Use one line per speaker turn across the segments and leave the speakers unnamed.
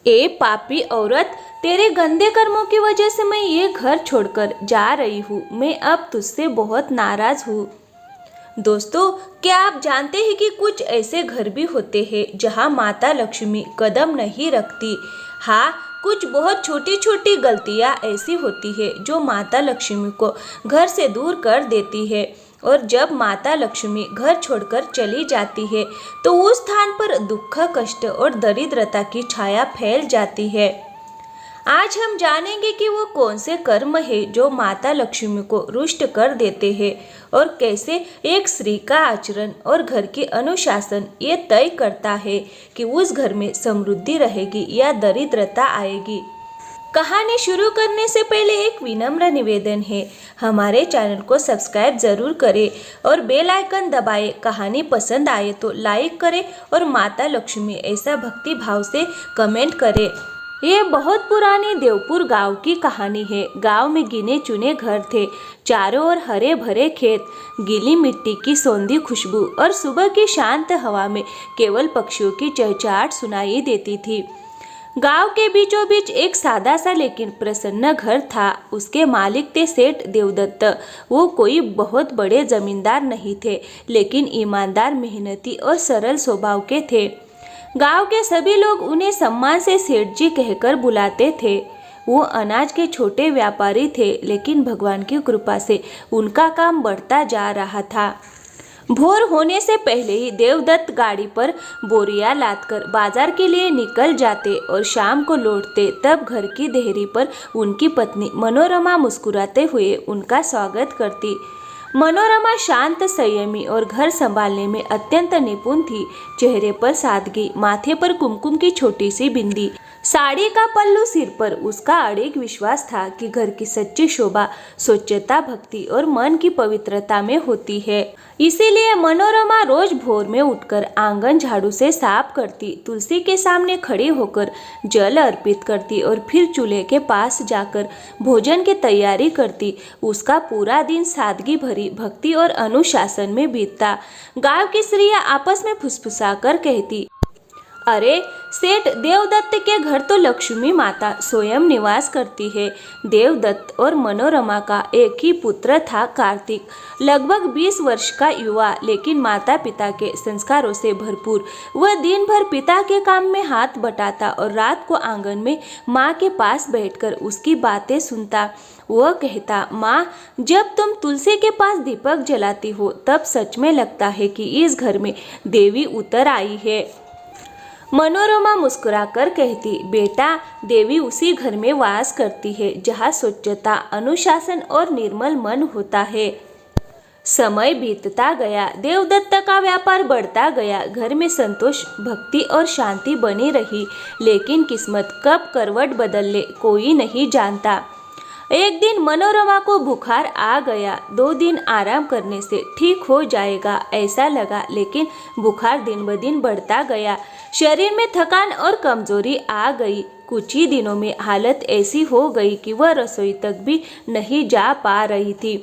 ए पापी औरत, तेरे गंदे कर्मों की वजह से मैं ये घर छोड़कर जा रही हूँ। मैं अब तुझसे बहुत नाराज हूँ। दोस्तों, क्या आप जानते हैं कि कुछ ऐसे घर भी होते हैं जहाँ माता लक्ष्मी कदम नहीं रखती। हाँ, कुछ बहुत छोटी छोटी गलतियाँ ऐसी होती है जो माता लक्ष्मी को घर से दूर कर देती है। और जब माता लक्ष्मी घर छोड़कर चली जाती है तो उस स्थान पर दुख, कष्ट और दरिद्रता की छाया फैल जाती है। आज हम जानेंगे कि वो कौन से कर्म है जो माता लक्ष्मी को रुष्ट कर देते हैं और कैसे एक स्त्री का आचरण और घर की अनुशासन ये तय करता है कि उस घर में समृद्धि रहेगी या दरिद्रता आएगी। कहानी शुरू करने से पहले एक विनम्र निवेदन है, हमारे चैनल को सब्सक्राइब जरूर करें और बेल आइकन दबाएं। कहानी पसंद आए तो लाइक करें और माता लक्ष्मी ऐसा भक्ति भाव से कमेंट करें। ये बहुत पुरानी देवपुर गांव की कहानी है। गांव में गिने चुने घर थे, चारों ओर हरे भरे खेत, गीली मिट्टी की सौंधी खुशबू और सुबह की शांत हवा में केवल पक्षियों की चहचहाट सुनाई देती थी। गांव के बीचों बीच एक सादा सा लेकिन प्रसन्न घर था। उसके मालिक थे सेठ देवदत्त। वो कोई बहुत बड़े जमींदार नहीं थे, लेकिन ईमानदार, मेहनती और सरल स्वभाव के थे। गांव के सभी लोग उन्हें सम्मान से सेठ जी कहकर बुलाते थे। वो अनाज के छोटे व्यापारी थे, लेकिन भगवान की कृपा से उनका काम बढ़ता जा रहा था। भोर होने से पहले ही देवदत्त गाड़ी पर बोरियां लादकर बाजार के लिए निकल जाते और शाम को लौटते। तब घर की देहरी पर उनकी पत्नी मनोरमा मुस्कुराते हुए उनका स्वागत करती। मनोरमा शांत, संयमी और घर संभालने में अत्यंत निपुण थी। चेहरे पर सादगी, माथे पर कुमकुम की छोटी सी बिंदी, साड़ी का पल्लू सिर पर, उसका अड़िग विश्वास था कि घर की सच्ची शोभा स्वच्छता, भक्ति और मन की पवित्रता में होती है। इसीलिए मनोरमा रोज भोर में उठकर आंगन झाड़ू से साफ करती, तुलसी के सामने खड़ी होकर जल अर्पित करती और फिर चूल्हे के पास जाकर भोजन की तैयारी करती। उसका पूरा दिन सादगी भरी भक्ति और अनुशासन में बीतता। गांव की स्त्रियां आपस में फुसफुसाकर कहती, अरे सेठ देवदत्त के घर तो लक्ष्मी माता स्वयं निवास करती है। देवदत्त और मनोरमा का एक ही पुत्र था, कार्तिक, लगभग 20 वर्ष का युवा, लेकिन माता पिता के संस्कारों से भरपूर। वह दिन भर पिता के काम में हाथ बटाता और रात को आंगन में माँ के पास बैठकर उसकी बातें सुनता। वह कहता, माँ, जब तुम तुलसी के पास दीपक जलाती हो तब सच में लगता है कि इस घर में देवी उतर आई है। मनोरमा मुस्कुराकर कहती, बेटा, देवी उसी घर में वास करती है जहाँ स्वच्छता, अनुशासन और निर्मल मन होता है। समय बीतता गया, देवदत्त का व्यापार बढ़ता गया, घर में संतोष, भक्ति और शांति बनी रही। लेकिन किस्मत कब करवट बदल ले कोई नहीं जानता। एक दिन मनोरमा को बुखार आ गया। 2 दिन आराम करने से ठीक हो जाएगा ऐसा लगा, लेकिन बुखार दिन ब दिन बढ़ता गया। शरीर में थकान और कमजोरी आ गई। कुछ ही दिनों में हालत ऐसी हो गई कि वह रसोई तक भी नहीं जा पा रही थी।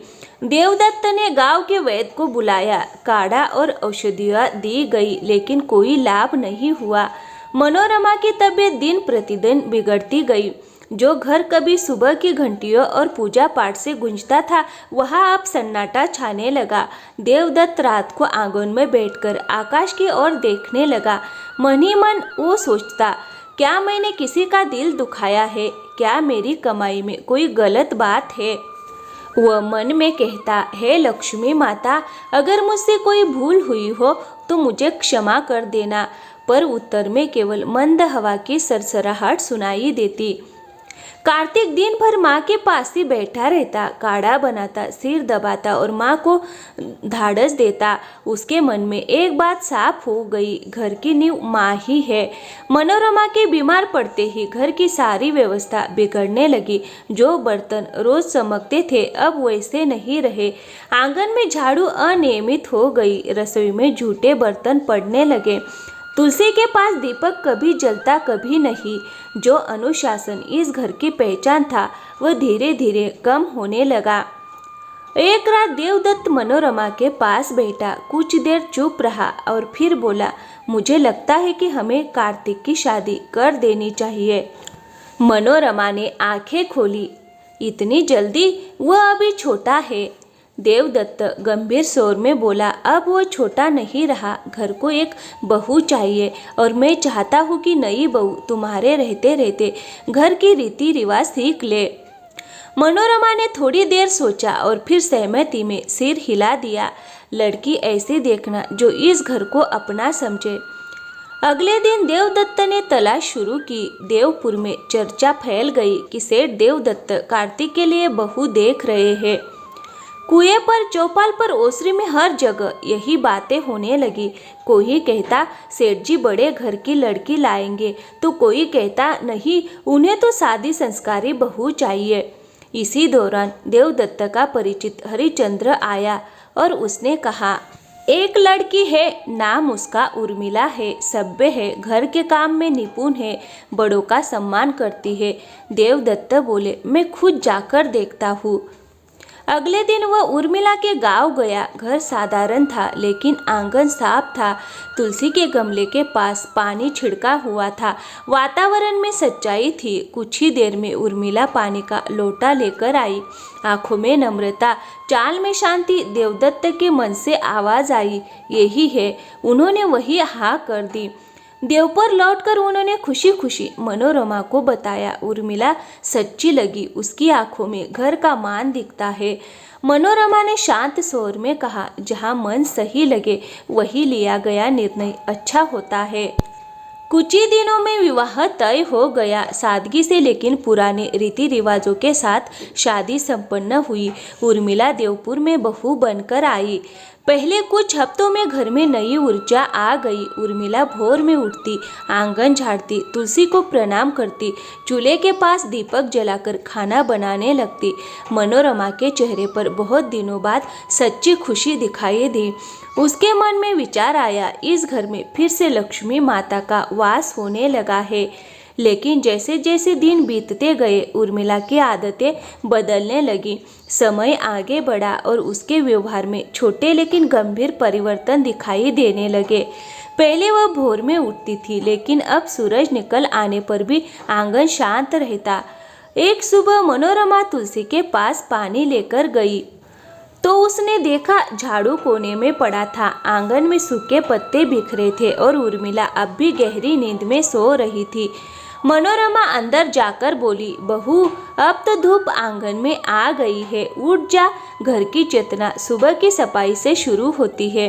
देवदत्त ने गांव के वैद्य को बुलाया, काढ़ा और औषधियाँ दी गई, लेकिन कोई लाभ नहीं हुआ। मनोरमा की तबीयत दिन प्रतिदिन बिगड़ती गई। जो घर कभी सुबह की घंटियों और पूजा पाठ से गूंजता था, वहाँ अब सन्नाटा छाने लगा। देवदत्त रात को आंगन में बैठकर आकाश की ओर देखने लगा। मन ही मन वो सोचता, क्या मैंने किसी का दिल दुखाया है? क्या मेरी कमाई में कोई गलत बात है? वह मन में कहता, हे लक्ष्मी माता, अगर मुझसे कोई भूल हुई हो तो मुझे क्षमा कर देना। पर उत्तर में केवल मंद हवा की सरसराहट सुनाई देती। कार्तिक दिन भर माँ के पास ही बैठा रहता, काढ़ा बनाता, सिर दबाता और माँ को ढाढ़स देता। उसके मन में एक बात साफ हो गई, घर की नींव माँ ही है। मनोरमा के बीमार पड़ते ही घर की सारी व्यवस्था बिगड़ने लगी। जो बर्तन रोज चमकते थे अब वैसे नहीं रहे। आंगन में झाड़ू अनियमित हो गई, रसोई में झूठे बर्तन पड़ने लगे। तुलसी के पास दीपक कभी जलता कभी नहीं। जो अनुशासन इस घर की पहचान था वह धीरे धीरे कम होने लगा। एक रात देवदत्त मनोरमा के पास बैठा, कुछ देर चुप रहा और फिर बोला, मुझे लगता है कि हमें कार्तिक की शादी कर देनी चाहिए। मनोरमा ने आंखें खोली। इतनी जल्दी? वह अभी छोटा है। देवदत्त गंभीर स्वर में बोला। अब वो छोटा नहीं रहा। घर को एक बहू चाहिए और मैं चाहता हूँ कि नई बहू तुम्हारे रहते रहते घर की रीति रिवाज सीख ले। मनोरमा ने थोड़ी देर सोचा और फिर सहमति में सिर हिला दिया। लड़की ऐसे देखना जो इस घर को अपना समझे। अगले दिन देवदत्त ने तलाश शुरू की। देवपुर में चर्चा फैल गई कि सेठ देवदत्त कार्तिक के लिए बहू देख रहे हैं। कुएं पर, चौपाल पर, ओसरी में, हर जगह यही बातें होने लगी। कोई कहता सेठ जी बड़े घर की लड़की लाएंगे, तो कोई कहता नहीं, उन्हें तो सादी संस्कारी बहू चाहिए। इसी दौरान देवदत्त का परिचित हरिचंद्र आया और उसने कहा, एक लड़की है, नाम उसका उर्मिला है, सभ्य है, घर के काम में निपुण है, बड़ों का सम्मान करती है। देवदत्त बोले, मैं खुद जाकर देखता हूँ। अगले दिन वह उर्मिला के गांव गया। घर साधारण था लेकिन आंगन साफ था। तुलसी के गमले के पास पानी छिड़का हुआ था। वातावरण में सच्चाई थी। कुछ ही देर में उर्मिला पानी का लोटा लेकर आई। आंखों में नम्रता, चाल में शांति। देवदत्त के मन से आवाज आई, यही है। उन्होंने वही हाँ कर दी। देवपुर लौटकर उन्होंने खुशी खुशी मनोरमा को बताया। उर्मिला सच्ची लगी। उसकी आंखों में घर का मान दिखता है। मनोरमा ने शांत स्वर में कहा, जहाँ मन सही लगे वही लिया गया निर्णय अच्छा होता है। कुछ ही दिनों में विवाह तय हो गया। सादगी से लेकिन पुराने रीति रिवाजों के साथ शादी संपन्न हुई। उर्मिला देवपुर में बहू बनकर आई। पहले कुछ हफ्तों में घर में नई ऊर्जा आ गई। उर्मिला भोर में उठती, आंगन झाड़ती, तुलसी को प्रणाम करती, चूल्हे के पास दीपक जलाकर खाना बनाने लगती। मनोरमा के चेहरे पर बहुत दिनों बाद सच्ची खुशी दिखाई दी। उसके मन में विचार आया, इस घर में फिर से लक्ष्मी माता का वास होने लगा है। लेकिन जैसे जैसे दिन बीतते गए उर्मिला की आदतें बदलने लगी। समय आगे बढ़ा और उसके व्यवहार में छोटे लेकिन गंभीर परिवर्तन दिखाई देने लगे। पहले वह भोर में उठती थी लेकिन अब सूरज निकल आने पर भी आंगन शांत रहता। एक सुबह मनोरमा तुलसी के पास पानी लेकर गई तो उसने देखा झाड़ू कोने में पड़ा था। आंगन में सूखे पत्ते बिखरे थे और उर्मिला अब भी गहरी नींद में सो रही थी। मनोरमा अंदर जाकर बोली, बहू अब तो धूप आंगन में आ गई है, उठ जा। घर की चेतना सुबह की सफाई से शुरू होती है।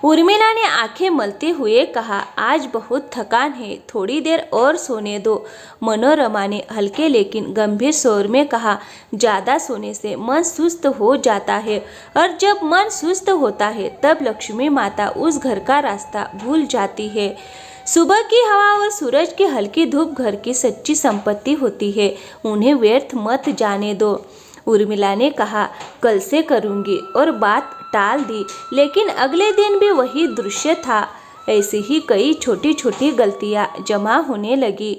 उर्मिला ने आंखें मलते हुए कहा, आज बहुत थकान है, थोड़ी देर और सोने दो। मनोरमा ने हल्के लेकिन गंभीर स्वर में कहा, ज़्यादा सोने से मन सुस्त हो जाता है और जब मन सुस्त होता है तब लक्ष्मी माता उस घर का रास्ता भूल जाती है। सुबह की हवा और सूरज की हल्की धूप घर की सच्ची संपत्ति होती है, उन्हें व्यर्थ मत जाने दो। उर्मिला ने कहा, कल से करूंगी, और बात टाल दी। लेकिन अगले दिन भी वही दृश्य था। ऐसी ही कई छोटी छोटी गलतियां जमा होने लगी।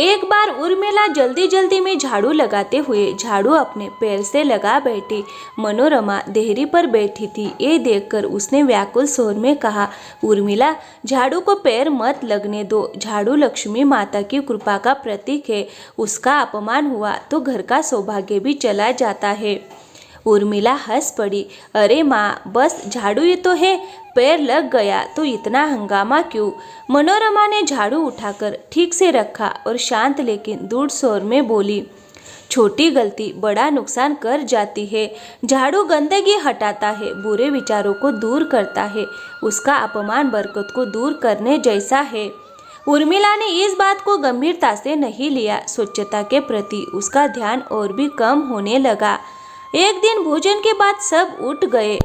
एक बार उर्मिला जल्दी जल्दी में झाड़ू लगाते हुए झाड़ू अपने पैर से लगा बैठी। मनोरमा देहरी पर बैठी थी। ये देखकर उसने व्याकुल स्वर में कहा, उर्मिला झाड़ू को पैर मत लगने दो। झाड़ू लक्ष्मी माता की कृपा का प्रतीक है। उसका अपमान हुआ तो घर का सौभाग्य भी चला जाता है। उर्मिला हंस पड़ी। अरे माँ, बस झाड़ू ही तो है, पैर लग गया तो इतना हंगामा क्यों? मनोरमा ने झाड़ू उठाकर ठीक से रखा और शांत लेकिन दृढ़ स्वर में बोली, छोटी गलती बड़ा नुकसान कर जाती है। झाड़ू गंदगी हटाता है, बुरे विचारों को दूर करता है। उसका अपमान बरकत को दूर करने जैसा है। उर्मिला ने इस बात को गंभीरता से नहीं लिया। स्वच्छता के प्रति उसका ध्यान और भी कम होने लगा। एक दिन भोजन के बाद सब उठ गए।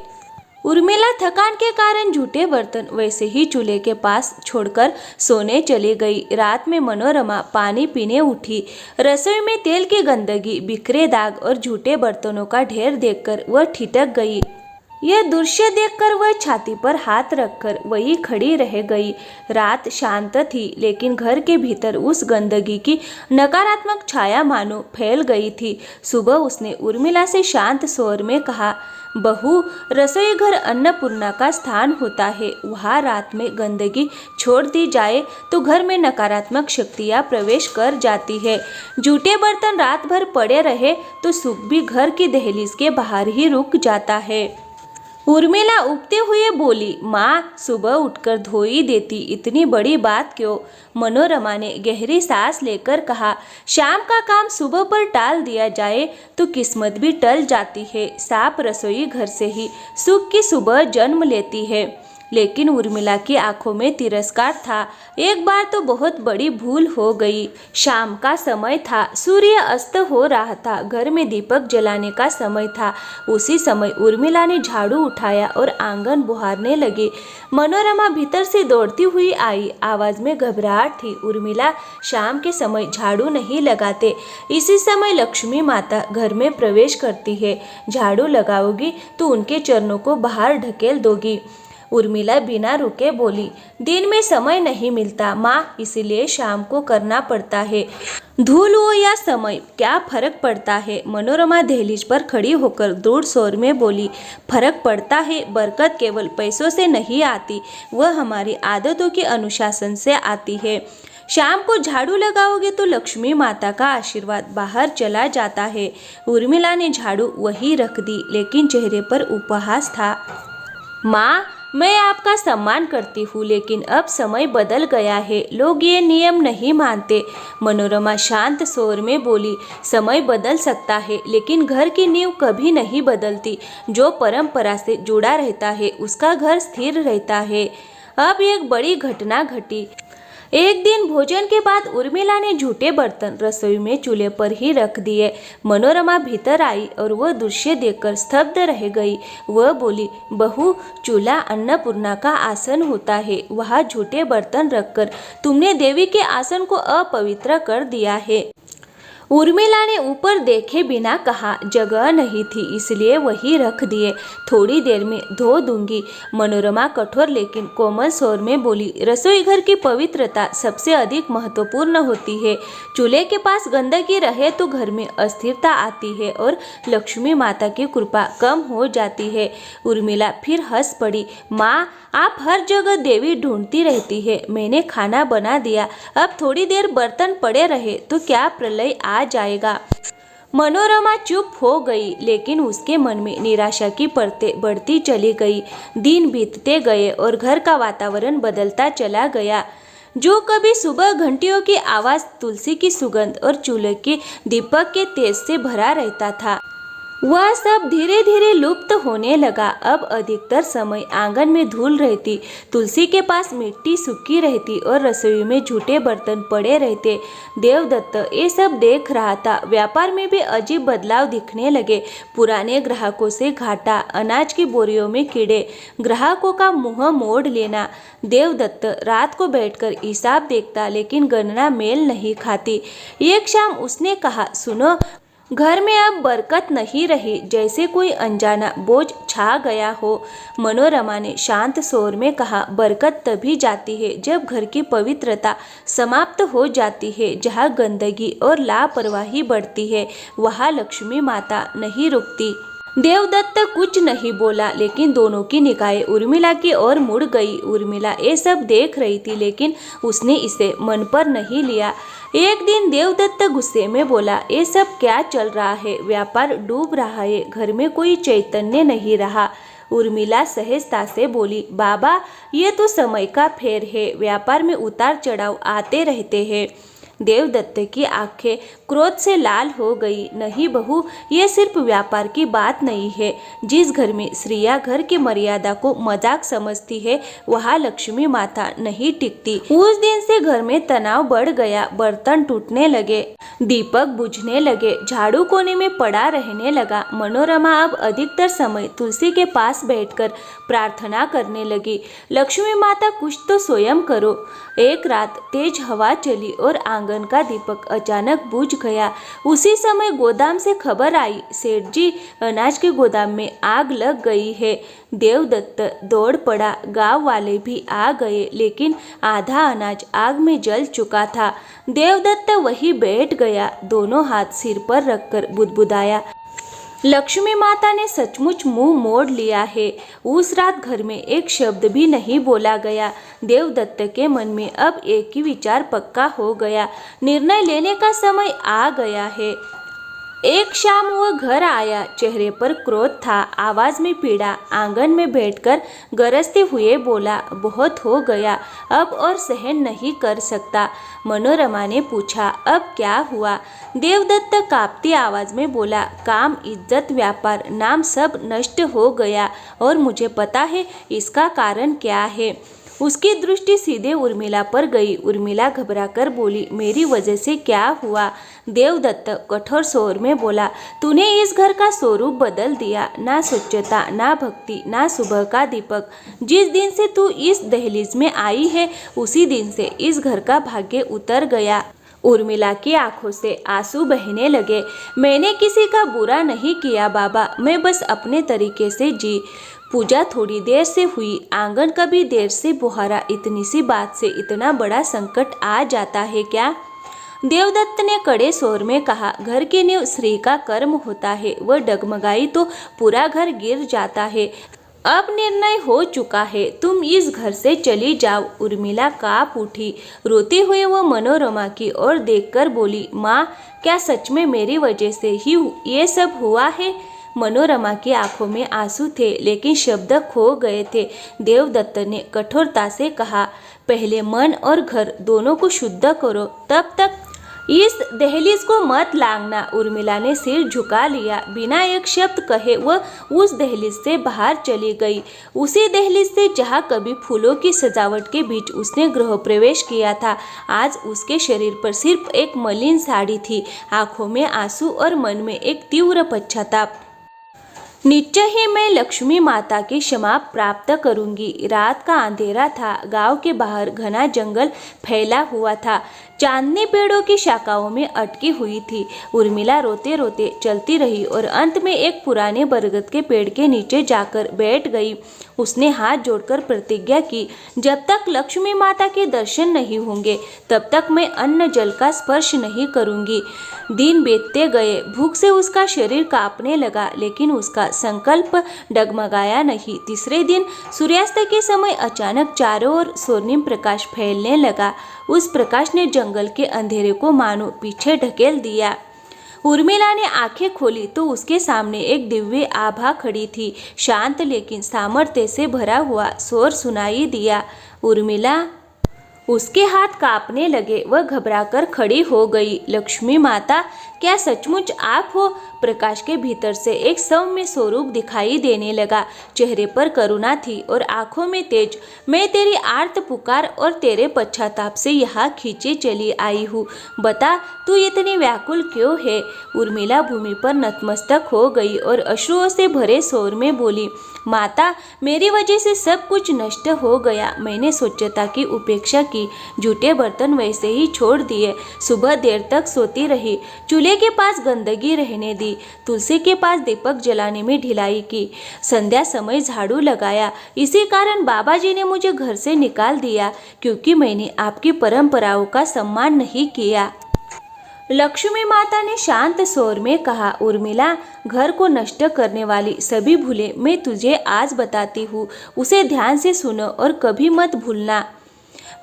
उर्मिला थकान के कारण जूठे बर्तन वैसे ही चूल्हे के पास छोड़कर सोने चली गई। रात में मनोरमा पानी पीने उठी। रसोई में तेल की गंदगी, बिखरे दाग और जूठे बर्तनों का ढेर देखकर वह ठिठक गई। यह दृश्य देखकर वह छाती पर हाथ रखकर वही खड़ी रह गई। रात शांत थी, लेकिन घर के भीतर उस गंदगी की नकारात्मक छाया मानो फैल गई थी। सुबह उसने उर्मिला से शांत स्वर में कहा, बहू, रसोई घर अन्नपूर्णा का स्थान होता है। वहाँ रात में गंदगी छोड़ दी जाए तो घर में नकारात्मक शक्तियाँ प्रवेश कर जाती है। जूठे बर्तन रात भर पड़े रहे तो सुख भी घर की दहलीज के बाहर ही रुक जाता है। उर्मिला उबते हुए बोली, माँ, सुबह उठकर धो ही देती, इतनी बड़ी बात क्यों? मनोरमा ने गहरी सांस लेकर कहा, शाम का काम सुबह पर टाल दिया जाए तो किस्मत भी टल जाती है। साफ रसोई घर से ही सुख की सुबह जन्म लेती है। लेकिन उर्मिला की आंखों में तिरस्कार था। एक बार तो बहुत बड़ी भूल हो गई। शाम का समय था, सूर्य अस्त हो रहा था, घर में दीपक जलाने का समय था। उसी समय उर्मिला ने झाड़ू उठाया और आंगन बुहारने लगी। मनोरमा भीतर से दौड़ती हुई आई। आवाज में घबराहट थी। उर्मिला, शाम के समय झाड़ू नहीं लगाते। इसी समय लक्ष्मी माता घर में प्रवेश करती है। झाड़ू लगाओगी तो उनके चरणों को बाहर ढकेल दोगी। उर्मिला बिना रुके बोली, दिन में समय नहीं मिलता माँ, इसलिए शाम को करना पड़ता है। धूल हो या समय, क्या फर्क पड़ता है? मनोरमा दहलीज पर खड़ी होकर दृढ़ स्वर में बोली, फर्क पड़ता है। बरकत केवल पैसों से नहीं आती, वह हमारी आदतों के अनुशासन से आती है। शाम को झाड़ू लगाओगे तो लक्ष्मी माता का आशीर्वाद बाहर चला जाता है। उर्मिला ने झाड़ू वहीं रख दी, लेकिन चेहरे पर उपहास था। माँ, मैं आपका सम्मान करती हूँ, लेकिन अब समय बदल गया है, लोग ये नियम नहीं मानते। मनोरमा शांत स्वर में बोली, समय बदल सकता है, लेकिन घर की नींव कभी नहीं बदलती। जो परंपरा से जुड़ा रहता है उसका घर स्थिर रहता है। अब एक बड़ी घटना घटी। एक दिन भोजन के बाद उर्मिला ने जूठे बर्तन रसोई में चूल्हे पर ही रख दिए। मनोरमा भीतर आई और वह दृश्य देखकर स्तब्ध रह गई। वह बोली, बहू, चूल्हा अन्नपूर्णा का आसन होता है, वहाँ जूठे बर्तन रखकर तुमने देवी के आसन को अपवित्र कर दिया है। उर्मिला ने ऊपर देखे बिना कहा, जगह नहीं थी इसलिए वही रख दिए, थोड़ी देर में धो दूंगी। मनोरमा कठोर लेकिन कोमल स्वर में बोली, रसोई घर की पवित्रता सबसे अधिक महत्वपूर्ण होती है। चूल्हे के पास गंदगी रहे तो घर में अस्थिरता आती है और लक्ष्मी माता की कृपा कम हो जाती है। उर्मिला फिर हंस पड़ी, माँ, आप हर जगह देवी ढूंढती रहती है। मैंने खाना बना दिया, अब थोड़ी देर बर्तन पड़े रहे तो क्या प्रलय आ जाएगा? मनोरमा चुप हो गई, लेकिन उसके मन में निराशा की परतें बढ़ती चली गई। दिन बीतते गए और घर का वातावरण बदलता चला गया। जो कभी सुबह घंटियों की आवाज़, तुलसी की सुगंध और चूल्हे के दीपक के तेज से भरा रहता था, वह सब धीरे धीरे लुप्त होने लगा। अब अधिकतर समय आंगन में धूल रहती, तुलसी के पास मिट्टी सूखी रहती और रसोई में जूठे बर्तन पड़े रहते। देवदत्त ये सब देख रहा था। व्यापार में भी अजीब बदलाव दिखने लगे। पुराने ग्राहकों से घाटा, अनाज की बोरियों में कीड़े, ग्राहकों का मुंह मोड़ लेना। देवदत्त रात को बैठकर हिसाब देखता, लेकिन गणना मेल नहीं खाती। एक शाम उसने कहा, सुनो, घर में अब बरकत नहीं रही, जैसे कोई अनजाना बोझ छा गया हो। मनोरमा ने शांत स्वर में कहा, बरकत तभी जाती है जब घर की पवित्रता समाप्त हो जाती है। जहाँ गंदगी और लापरवाही बढ़ती है, वहाँ लक्ष्मी माता नहीं रुकती। देवदत्त कुछ नहीं बोला, लेकिन दोनों की निगाहें उर्मिला की ओर मुड़ गई। उर्मिला ये सब देख रही थी, लेकिन उसने इसे मन पर नहीं लिया। एक दिन देवदत्त गुस्से में बोला, ये सब क्या चल रहा है? व्यापार डूब रहा है, घर में कोई चैतन्य नहीं रहा। उर्मिला सहजता से बोली, बाबा, ये तो समय का फेर है, व्यापार में उतार चढ़ाव आते रहते हैं। देवदत्त की आंखें क्रोध से लाल हो गई। नहीं बहू, ये सिर्फ व्यापार की बात नहीं है। जिस घर में स्त्रियां घर की मर्यादा को मजाक समझती है, वहाँ लक्ष्मी माता नहीं टिकती। उस दिन से घर में तनाव बढ़ गया। बर्तन टूटने लगे, दीपक बुझने लगे, झाड़ू कोने में पड़ा रहने लगा। मनोरमा अब अधिकतर समय तुलसी के पास बैठकर प्रार्थना करने लगी, लक्ष्मी माता कुछ तो स्वयं करो। एक रात तेज हवा चली और आंगन आंगन का दीपक अचानक बुझ गया। उसी समय गोदाम से खबर आई, सेठ जी, अनाज के गोदाम में आग लग गई है। देवदत्त दौड़ पड़ा। गांव वाले भी आ गए, लेकिन आधा अनाज आग में जल चुका था। देवदत्त वहीं बैठ गया, दोनों हाथ सिर पर रखकर बुदबुदाया, लक्ष्मी माता ने सचमुच मुंह मोड़ लिया है। उस रात घर में एक शब्द भी नहीं बोला गया। देवदत्त के मन में अब एक ही विचार पक्का हो गया, निर्णय लेने का समय आ गया है। एक शाम वह घर आया, चेहरे पर क्रोध था, आवाज में पीड़ा। आंगन में बैठकर गरजते हुए बोला, बहुत हो गया, अब और सहन नहीं कर सकता। मनोरमा ने पूछा, अब क्या हुआ? देवदत्त कांपती आवाज में बोला, काम, इज्जत, व्यापार, नाम सब नष्ट हो गया और मुझे पता है इसका कारण क्या है। उसकी दृष्टि सीधे उर्मिला पर गई। उर्मिला घबराकर बोली, मेरी वजह से क्या हुआ? देवदत्त कठोर स्वर में बोला, तूने इस घर का स्वरूप बदल दिया, ना स्वच्छता, ना भक्ति, ना सुबह का दीपक। जिस दिन से तू इस दहलीज में आई है, उसी दिन से इस घर का भाग्य उतर गया। उर्मिला की आंखों से आंसू बहने लगे। मैंने किसी का बुरा नहीं किया बाबा, मैं बस अपने तरीके से जी। पूजा थोड़ी देर से हुई, आंगन कभी देर से बुहारा। इतनी सी बात से इतना बड़ा संकट आ जाता है क्या? देवदत्त ने कड़े स्वर में कहा, घर की नींव स्त्री का कर्म होता है, वह डगमगाई तो पूरा घर गिर जाता है। अब निर्णय हो चुका है, तुम इस घर से चली जाओ। उर्मिला कांप उठी। रोती हुई वो मनोरमा की ओर देखकर बोली, माँ, क्या सच में मेरी वजह से ही ये सब हुआ है? मनोरमा की आंखों में आंसू थे, लेकिन शब्द खो गए थे। देवदत्त ने कठोरता से कहा, पहले मन और घर दोनों को शुद्ध करो, तब तक इस दहलीज को मत लांघना। उर्मिला ने सिर झुका लिया। बिना एक शब्द कहे वह उस दहलीज से बाहर चली गई। उसी दहलीज से जहाँ कभी फूलों की सजावट के बीच उसने गृह प्रवेश किया था, आज उसके शरीर पर सिर्फ एक मलिन साड़ी थी, आंखों में आंसू और मन में एक तीव्र पश्चाताप। निश्चय ही मैं लक्ष्मी माता की क्षमा प्राप्त करूंगी। रात का अंधेरा था। गांव के बाहर घना जंगल फैला हुआ था, चांदनी पेड़ों की शाखाओं में अटकी हुई थी। उर्मिला रोते रोते चलती रही और अंत में एक पुराने बरगद के पेड़ के नीचे जाकर बैठ गई। उसने हाथ जोड़कर प्रतिज्ञा की, जब तक लक्ष्मी माता के दर्शन नहीं होंगे, तब तक मैं अन्न जल का स्पर्श नहीं करूंगी। दिन बीतते गए। भूख से उसका शरीर कांपने लगा, लेकिन उसका संकल्प डगमगाया नहीं। तीसरे दिन सूर्यास्त के समय अचानक चारों ओर स्वर्णिम प्रकाश फैलने लगा। उस प्रकाश ने जंगल के अंधेरे को मानो पीछे ढकेल दिया। उर्मिला ने आंखें खोली तो उसके सामने एक दिव्य आभा खड़ी थी। शांत लेकिन सामर्थ्य से भरा हुआ स्वर सुनाई दिया, उर्मिला। उसके हाथ कांपने लगे। वह घबराकर खड़ी हो गई। लक्ष्मी माता, क्या सचमुच आप हो? प्रकाश के भीतर से एक सौम्य स्वरूप दिखाई देने लगा। चेहरे पर करुणा थी और आंखों में तेज। मैं तेरी आर्त पुकार और तेरे पश्चाताप से यहाँ खींची चली आई हूँ। बता, तू इतनी व्याकुल क्यों है? उर्मिला भूमि पर नतमस्तक हो गई और अश्रुओं से भरे स्वर में बोली, माता, मेरी वजह से सब कुछ नष्ट हो गया। मैंने स्वच्छता की उपेक्षा की, जूठे बर्तन वैसे ही छोड़ दिए, सुबह देर तक सोती रही, चूल्हे के पास गंदगी रहने दी, तुलसी के पास दीपक जलाने में ढिलाई की, संध्या समय झाड़ू लगाया। इसी कारण बाबा जी ने मुझे घर से निकाल दिया, क्योंकि मैंने आपकी परंपराओं का सम्मान नहीं किया। लक्ष्मी माता ने शांत स्वर में कहा, उर्मिला, घर को नष्ट करने वाली सभी भूलें मैं तुझे आज बताती हूँ, उसे ध्यान से सुनो और कभी मत भूलना।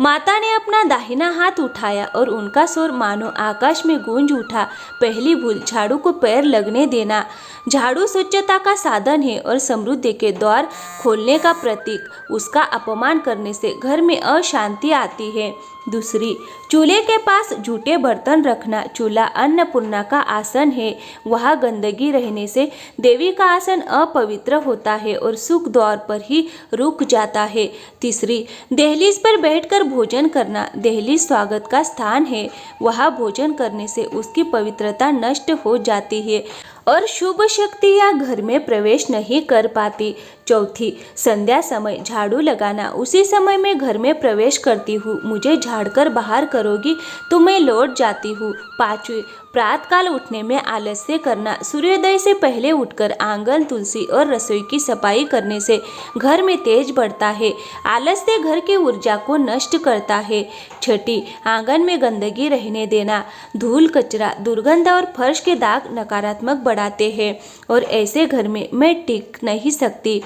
माता ने अपना दाहिना हाथ उठाया और उनका स्वर मानो आकाश में गूंज उठा। पहली भूल, झाड़ू को पैर लगने देना। झाड़ू स्वच्छता का साधन है और समृद्धि के द्वार खोलने का प्रतीक। उसका अपमान करने से घर में अशांति आती है। दूसरी, चूल्हे के पास जूठे बर्तन रखना। चूल्हा अन्नपूर्णा का आसन है, वहाँ गंदगी रहने से देवी का आसन अपवित्र होता है और सुख द्वार पर ही रुक जाता है। तीसरी, दहलीज पर बैठकर भोजन करना। दहलीज स्वागत का स्थान है, वहाँ भोजन करने से उसकी पवित्रता नष्ट हो जाती है और शुभ शक्तियाँ घर में प्रवेश नहीं कर पाती। चौथी, संध्या समय झाड़ू लगाना, उसी समय मैं घर में प्रवेश करती हूँ, मुझे झाड़कर बाहर करोगी तो मैं लौट जाती हूँ। पांचवी, प्रातःकाल उठने में आलस्य करना, सूर्योदय से पहले उठकर आंगन, तुलसी और रसोई की सफाई करने से घर में तेज बढ़ता है। आलस्य घर की ऊर्जा को नष्ट करता है। छठी, आंगन में गंदगी रहने देना, धूल, कचरा, दुर्गंध और फर्श के दाग नकारात्मक बढ़ाते हैं और ऐसे घर में मैं टिक नहीं सकती।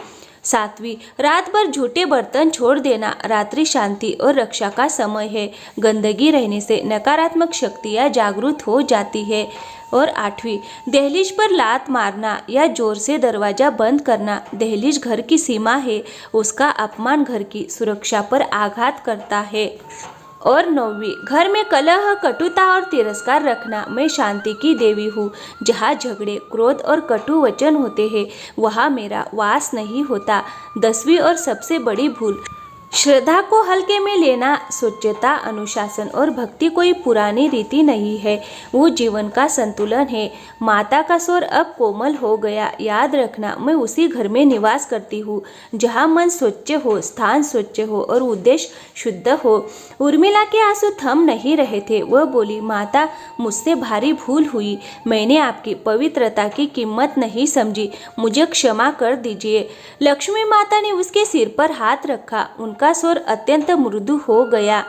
सातवीं, रात भर झूठे बर्तन छोड़ देना, रात्रि शांति और रक्षा का समय है, गंदगी रहने से नकारात्मक शक्तियाँ जागृत हो जाती है। और आठवीं, दहलीज पर लात मारना या जोर से दरवाजा बंद करना, दहलीज घर की सीमा है, उसका अपमान घर की सुरक्षा पर आघात करता है। और नौवीं, घर में कलह, कटुता और तिरस्कार रखना, मैं शांति की देवी हूँ, जहाँ झगड़े, क्रोध और कटु वचन होते हैं वहाँ मेरा वास नहीं होता। 10वीं और सबसे बड़ी भूल, श्रद्धा को हल्के में लेना, स्वच्छता, अनुशासन और भक्ति कोई पुरानी रीति नहीं है, वो जीवन का संतुलन है। माता का स्वर अब कोमल हो गया, याद रखना मैं उसी घर में निवास करती हूँ जहाँ मन स्वच्छ हो, स्थान स्वच्छ हो और उद्देश्य शुद्ध हो। उर्मिला के आंसू थम नहीं रहे थे, वह बोली, माता मुझसे भारी भूल हुई, मैंने आपकी पवित्रता की कीमत नहीं समझी, मुझे क्षमा कर दीजिए। लक्ष्मी माता ने उसके सिर पर हाथ रखा, उनका का स्वर अत्यंत मृदु हो गया।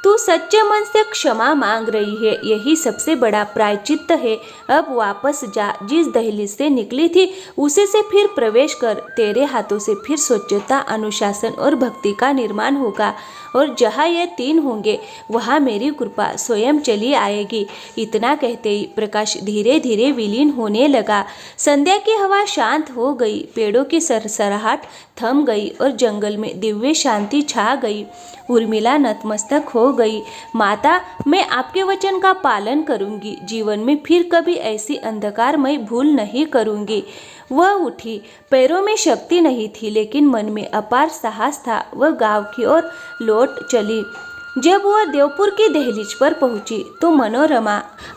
तू सच्चे मन से क्षमा मांग रही है, यही सबसे बड़ा प्रायश्चित्त है। अब वापस जा, जिस दहलीज से निकली थी उसे से फिर प्रवेश कर, तेरे हाथों से फिर स्वच्छता, अनुशासन और भक्ति का निर्माण होगा और जहाँ ये तीन होंगे वहाँ मेरी कृपा स्वयं चली आएगी। इतना कहते ही प्रकाश धीरे धीरे विलीन होने लगा। संध्या की हवा शांत हो गई, पेड़ों की सरसराहट थम गई और जंगल में दिव्य शांति छा गई। उर्मिला नतमस्तक हो गई। माता, मैं आपके वचन का पालन करूंगी, जीवन में फिर कभी ऐसी अंधकारमय भूल नहीं करूंगी। वह उठी, पैरों में शक्ति नहीं थी लेकिन मन में अपार साहस था। वह गांव की ओर लौट चली। जब वह देवपुर की दहलीज पर पहुंची तो मनोरमा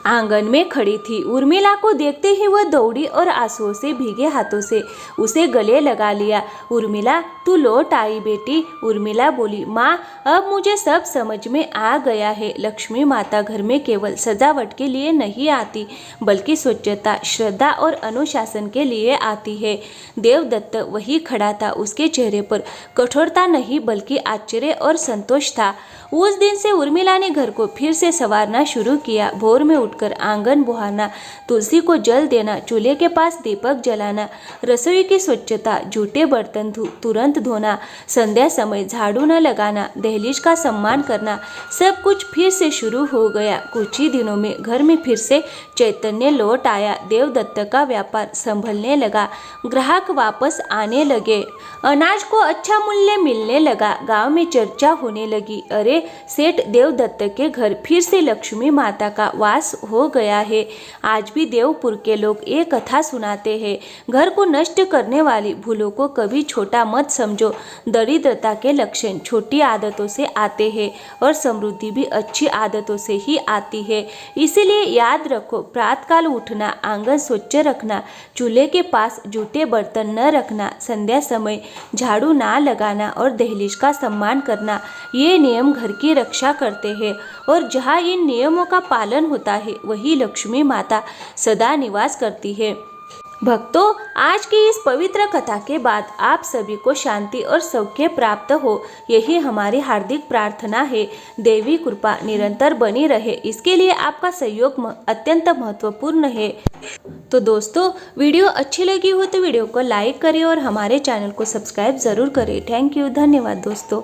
आंगन में खड़ी थी। उर्मिला को देखते ही वह दौड़ी और आंसुओं से भीगे हाथों से उसे गले लगा लिया। उर्मिला, तू लौट आई बेटी। उर्मिला बोली, माँ, अब मुझे सब समझ में आ गया है। लक्ष्मी माता घर में केवल सजावट के लिए नहीं आती बल्कि स्वच्छता, श्रद्धा और अनुशासन के लिए आती है। देवदत्त वही खड़ा था, उसके चेहरे पर कठोरता नहीं बल्कि आश्चर्य और संतोष था। उस दिन से उर्मिला ने घर को फिर से संवारना शुरू किया। भोर में उठकर आंगन बुहाना, तुलसी को जल देना, चूल्हे के पास दीपक जलाना, रसोई की स्वच्छता, झूठे बर्तन तुरंत धोना, संध्या समय झाड़ू न लगाना, दहलीज का सम्मान करना, सब कुछ फिर से शुरू हो गया। कुछ ही दिनों में घर में फिर से चैतन्य लौट आया। देवदत्त का व्यापार संभलने लगा, ग्राहक वापस आने लगे, अनाज को अच्छा मूल्य मिलने लगा। गांव में चर्चा होने लगी, अरे सेठ देवदत्त के घर फिर से लक्ष्मी माता का वास हो गया है। आज भी देवपुर के लोग एक कथा सुनाते हैं, घर को नष्ट करने वाली भूलों को कभी छोटा मत समझो। दरिद्रता के लक्षण छोटी आदतों से आते हैं और समृद्धि भी अच्छी आदतों से ही आती है। इसीलिए याद रखो, प्रातःकाल उठना, आंगन स्वच्छ रखना, चूल्हे के पास जूठे बर्तन न रखना, संध्या समय झाड़ू ना लगाना और दहलीज का सम्मान करना, ये नियम घर की रक्षा करते हैं और जहाँ इन नियमों का पालन होता है वही लक्ष्मी माता सदा निवास करती है। भक्तों, आज की इस पवित्र कथा के बाद आप सभी को शांति और सौख्य प्राप्त हो, यही हमारी हार्दिक प्रार्थना है। देवी कृपा निरंतर बनी रहे, इसके लिए आपका सहयोग अत्यंत महत्वपूर्ण है। तो दोस्तों, वीडियो अच्छी लगी हो तो वीडियो को लाइक करें और हमारे चैनल को सब्सक्राइब ज़रूर करें। थैंक यू, धन्यवाद दोस्तों।